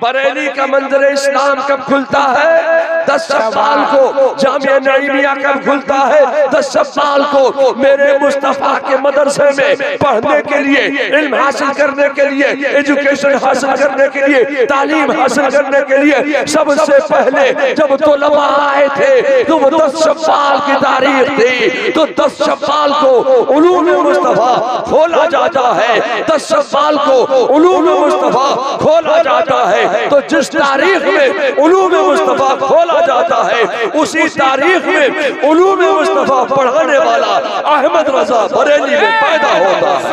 बरेली का मंदिर इस्लाम कब खुलता है? 10 शव्वाल को। जामिया नईमिया कब खुलता है? 10 शव्वाल को। मेरे मुस्तफा के मदरसे में पढ़ने के लिए, इल्म हासिल करने के लिए, एजुकेशन हासिल करने के लिए, तालीम हासिल करने के लिए सबसे पहले जब तलबा आए थे तो वो 10 शव्वाल की तारीख थी। तो 10 शव्वाल को उलूम मुस्तफा खोला जाता है। 10 शव्वाल को उलूम मुस्तफा खोला जाता है। तो जिस तारीख में उलूम मुस्तफा खोला जाता है उसी तारीख में उलूम मुस्तफा पढ़ाने वाला अहमद रजा बरेली में पैदा होता है।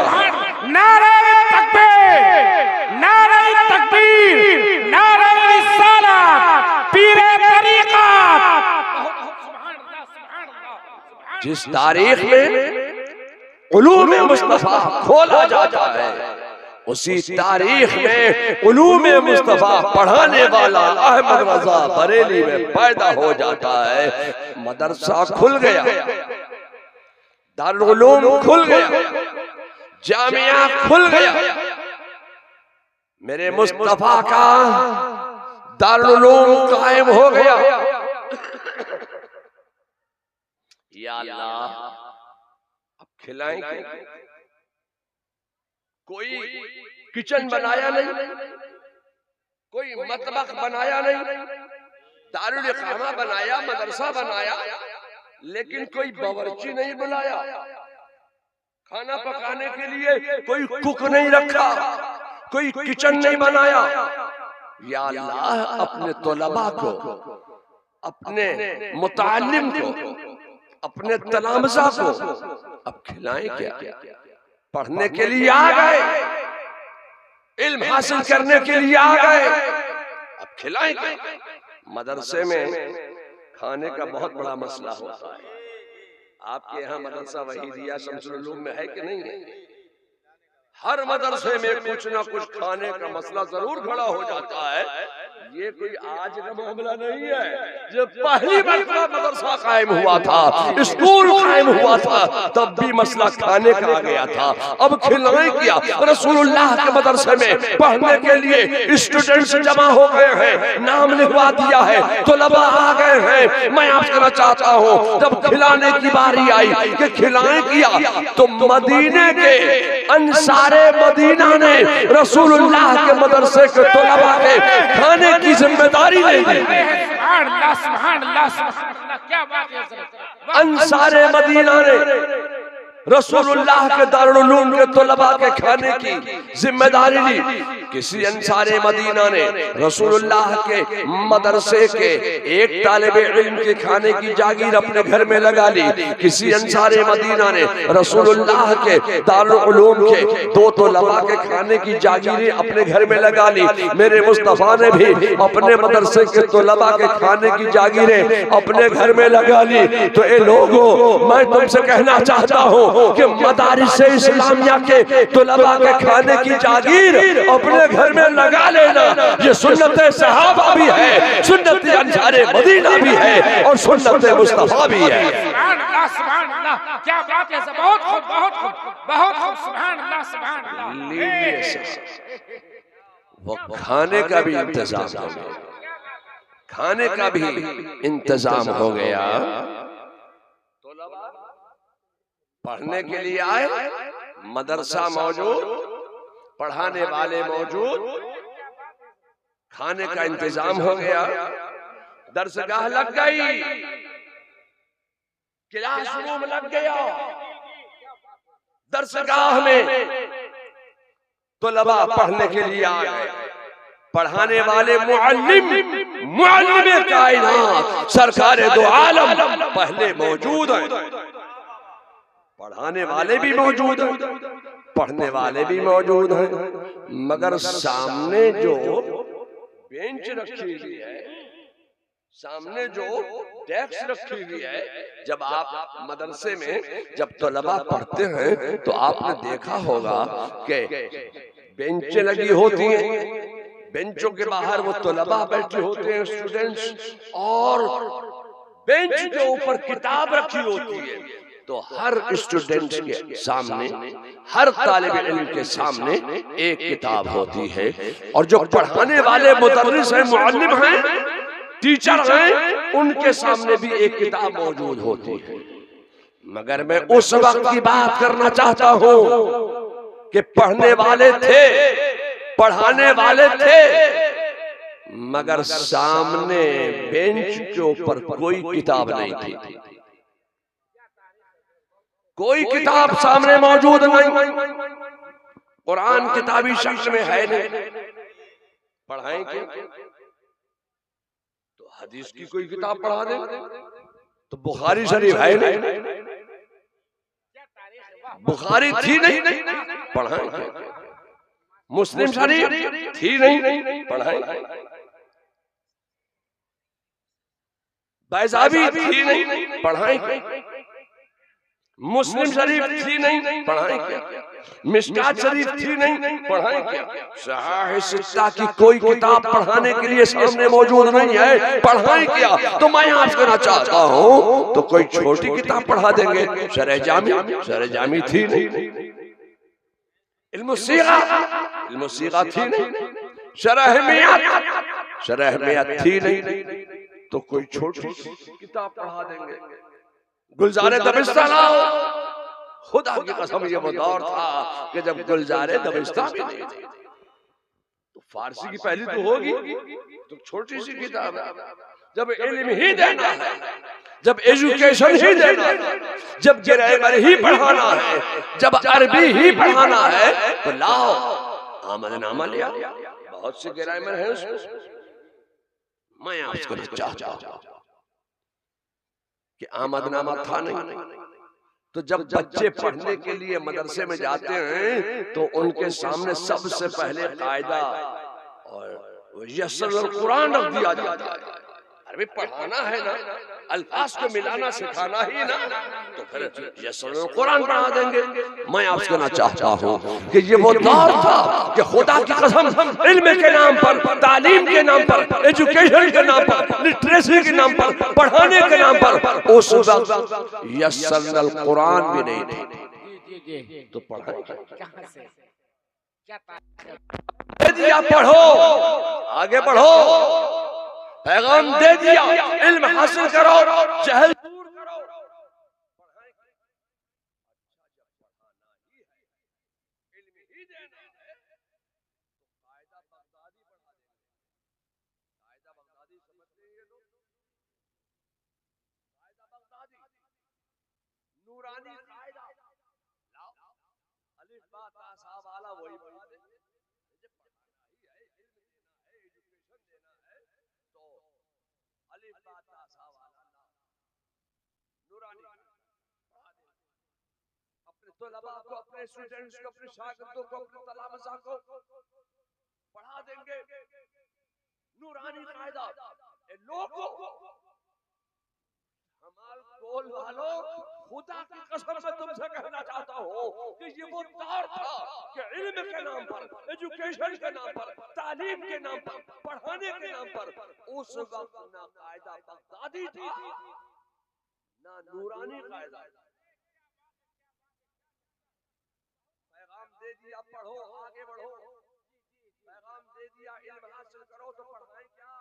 नारे तकबीर, नारे तकबीर, नारे रिसालत, पीरे तरीक़त। जिस तारीख में उलूम मुस्तफा खोला जाता है उसी तारीख में उलूम मुस्तफा पढ़ाने वाला अहमद रजा बरेली में पैदा हो जाता है। मदरसा खुल गया, दारुल उलूम खुल गया, जामिया खुल गया। मेरे मुस्तफा का दारुल उलूम कायम हो गया। या अल्लाह, अब खिलाएं कोई किचन बनाया नहीं, कोई मतबख बनाया नहीं, दारुल इकामा बनाया, मदरसा बनाया, लेकिन कोई बावर्ची नहीं बुलाया। खाना पकाने के लिए कोई कुक नहीं रखा, कोई किचन नहीं बनाया। या अल्लाह, अपने तलबा को, अपने मुतालिम को, अपने तलामजा को अब खिलाएं क्या? पढ़ने के लिए आ गए, इल्म हासिल करने के लिए आ गए, अब खिलाएं क्या? मदरसे में खाने का बहुत बड़ा मसला होता है। आपके यहाँ मदरसा वहीदिया शम्सुल उलूम में है कि नहीं है? हर मदरसे में कुछ ना कुछ खाने का मसला जरूर खड़ा हो जाता है। ये कोई आज का मामला नहीं है। जब पहली मरतबा मदरसा कायम हुआ था, स्कूल कायम हुआ था, तब भी मसला खाने का आ गया था। अब खिलाएं क्या? रसूलुल्लाह के मदरसे में पढ़ने के लिए स्टूडेंट्स जमा हो गए हैं, नाम लिखवा दिया है, तलबा आ गए हैं। मैं आपसे कहना चाहता हूँ, जब खिलाने की बारी आई कि खिलाएं किया, तो मदीने के अंसारे मदीना ने रसूलुल्लाह के मदरसे के तलबा के खाने की जिम्मेदारी ले ली। क्या बात है। अंसारे मदीना ने रसूलुल्लाह के दारुल उलूम के तलबा के खाने की जिम्मेदारी ली। किसी अंसारे मदीना ने रसूलुल्लाह के मदरसे के एक तालिब इल्म के खाने की जागीर अपने घर में लगा ली। किसी अंसारे मदीना ने रसूलुल्लाह के दारुल उलूम के 2 तलबा के खाने की जागीरें अपने घर में लगा ली। मेरे मुस्तफा ने भी अपने मदरसे के तलबा के खाने की जागीरें अपने घर में लगा ली। तो ये लोगों, मैं तुमसे कहना चाहता हूँ कि मदारिस इस्लामिया के तलबा के खाने की जागीर अपने घर में लगा लेना। ये सुन्नत सहाबा भी है, सुन्नत अंसारे मदीना भी है और सुन्नत मुस्तफा भी है। क्या बात है। बहुत खूब, बहुत खूब, बहुत खूब। सुभान अल्लाह, सुभान अल्लाह। वो खाने का भी इंतजाम हो गया, खाने का भी इंतजाम हो गया। पढ़ने के लिए आए, मदरसा मौजूद, पढ़ाने वाले मौजूद, खाने का इंतजाम हो गया, दरसगाह लग गई, क्लासरूम लग गया। दरसगाह में तलबा पढ़ने के लिए आ गए, पढ़ाने वाले मुअल्लिम कायनात सरकार दो आलम पहले मौजूद हैं। पढ़ाने वाले भी मौजूद हैं, पढ़ने वाले भी मौजूद हैं, मगर सामने जो बेंच रखी हुई है, सामने जो डेस्क रखी हुई है, जब आप मदरसे में जब तलबा पढ़ते हैं तो आपने देखा होगा कि बेंचें लगी होती हैं, बेंचों के बाहर वो तलबा बैठे होते हैं, स्टूडेंट्स, और बेंच के ऊपर किताब रखी होती है। तो हर स्टूडेंट के सामने, हर तालिब इल्म के सामने एक किताब होती है, और जो पढ़ाने वाले मुदर्रिस हैं, मुअल्लिम हैं, टीचर हैं, उनके सामने भी एक किताब मौजूद होती है। मगर मैं उस वक्त की बात करना चाहता हूं कि पढ़ने वाले थे, पढ़ाने वाले थे, मगर सामने बेंच के ऊपर कोई किताब नहीं थी, कोई किताब सामने मौजूद नहीं। कुरान किताबी शक्ल में है नहीं, पढ़ाएं क्या? तो हदीस की कोई किताब पढ़ा दे, तो बुखारी शरीफ है नहीं, बुखारी थी नहीं, पढ़ाएं क्या? मुस्लिम शरीफ थी नहीं, पढ़ाएं क्या? बैज़ावी थी नहीं, पढ़ाएं क्या? मुस्लिम शरीफ थी नहीं, पढ़ाएं क्या? मिशकात शरीफ थी नहीं, पढ़ाएं क्या? सहीह सित्ता की कोई किताब पढ़ाने के लिए सामने मौजूद नहीं है, पढ़ाएं क्या? तो मैं आपसे कहना चाहता हूं, तो कोई छोटी किताब पढ़ा देंगे। शरह जामी थी नहीं, इल्म सीगा थी नहीं, शरह मियात थी नहीं, तो कोई छोटी किताब पढ़ा देंगे। गुलजारे दबिस्तान आओ, खुदा की कसम ये वो दौर था कि जब गुलजारे दबिस्तान भी नहीं थे, तो फारसी की पहली तो होगी, तो छोटी सी किताब है। जब इल्म ही देना है, जब एजुकेशन ही देना है, जब ग्रामर ही पढ़ाना है, जब अरबी ही पढ़ाना है, तो लाओ आमदनामा लिया, बहुत से ग्रामर है उसमें। मैं आपको चाहता हूं कि आमदनामा था नहीं, तो जब बच्चे पढ़ने के लिए मदरसे में जाते हैं तो उनके सामने सबसे पहले कायदा और यस्सरुल कुरान रख दिया जाता है। अरे पढ़ाना है ना, अल्फाज को मिलाना सिखाना ही ना, तो फिर यस्सरुल कुरान पढ़ा देंगे। मैं आपसे कहना चाहता हूँ कि ये वो दौर था कि खुदा की कसम इल्म के नाम पर, तालीम के नाम पर, एजुकेशन के नाम पर, लिटरेसी के नाम पर, पढ़ाने के नाम पर उस वक्त यस्सरुल कुरान भी नहीं थे, तो पढ़ाएंगे दे दिया, पढ़ो, आगे बढ़ो, पैगाम दे दिया, इल्म हासिल करो, जहल दूर करो, इल्म ही देना है, तो कायदा बगदादी पढ़ा देंगे। कायदा बगदादी समझते हैं ये लोग? कायदा बगदादी, नूरानी कायदा, लाओ, अलिफ बा ता सा वाला वही पढ़ा देंगे। अपने तलबा को, अपने स्टूडेंट्स को, अपने शागिर्दों को, अपने तलामज़ा को पढ़ा देंगे नूरानी कायदा। लोगों हमाल बोल वालों, खुदा की कसम से तुमसे कहना चाहता हूँ कि ये वो दौर था कि इल्म के नाम पर, एजुकेशन के नाम पर, तालीम के नाम पर, पढ़ाने के नाम पर उस वक्त ना कायदा बगदादी था, ना नूरानी कायदा। पैगाम दे दिया, पढ़ो, आगे बढ़ो, पैगाम दे दिया, इल्म हासिल करो, तो पढ़ाएं क्या?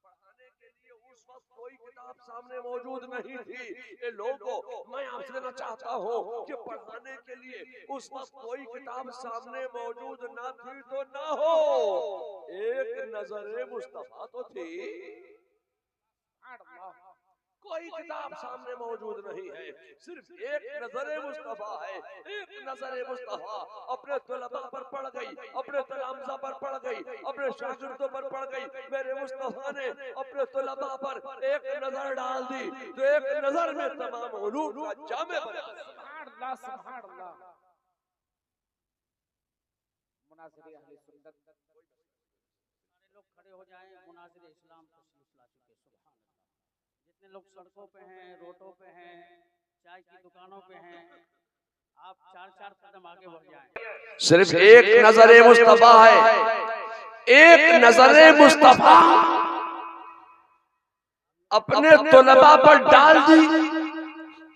पढ़ाने के लिए उस वक्त कोई किताब सामने मौजूद नहीं थी। ये लोगों, मैं आपसे कहना चाहता हूँ कि पढ़ाने के लिए उस वक्त कोई किताब सामने मौजूद ना थी तो ना हो, एक नजर मुस्तफा तो थी। कोई किताब सामने मौजूद नहीं है, सिर्फ एक नजर मुस्तफा है। एक नजर मुस्तफा अपने तलबा पर पड़ गई, अपने तलामज़ा पर पड़ गई, अपने शागिर्दों पर पड़ गई। मेरे मुस्तफा ने अपने तलबा पर एक नजर डाल दी तो एक नजर में तमाम उलूम का जामे बना। सुभान अल्लाह, सुभान अल्लाह। मुनाज़िर अहले सुन्नत सारे लोग खड़े हो जाएं, मुनाज़िर इस्लाम तशरीफ ला चुके। सुभान अल्लाह। जितने लोग सड़कों पे हैं, रोडों पे हैं, चाय की दुकानों पे हैं, आप 4-4 कदम आगे बढ़ जाएं। सिर्फ एक नजर मुस्तफा है, एक नजर मुस्तफा अपने तलबा पर डाल दी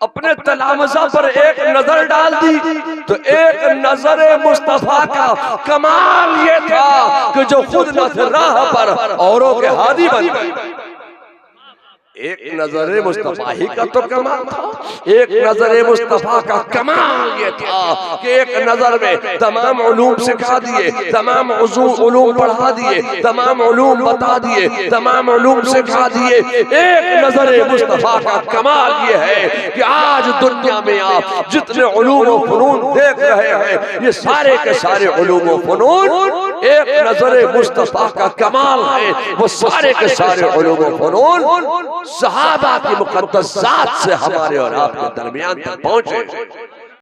अपने तलामजा पर एक नजर डाल दी तो एक नजर मुस्तफा का कमाल ये था कि जो खुद न थे राह पर औरों के हादी बन गए। एक नजर मुस्तफा ही का तो कमाल था। एक नजर मुस्तफा का कमाल ये था कि एक नजर में तमाम उलूम सिखा दिए, तमाम उलूम पढ़ा दिए, तमाम उलूम बता दिए, तमाम उलूम सिखा दिए। एक नजर मुस्तफा का कमाल ये है कि आज दुनिया में आप जितने उलूम व फनून देख रहे हैं ये सारे के सारे उलूम व फनून एक नजर मुस्तफा का कमाल है। वो सारे के सारे उलूम व फनून सहाबा की मुकद्दस जात से हमारे और आपके दरमियान तक पहुंचे।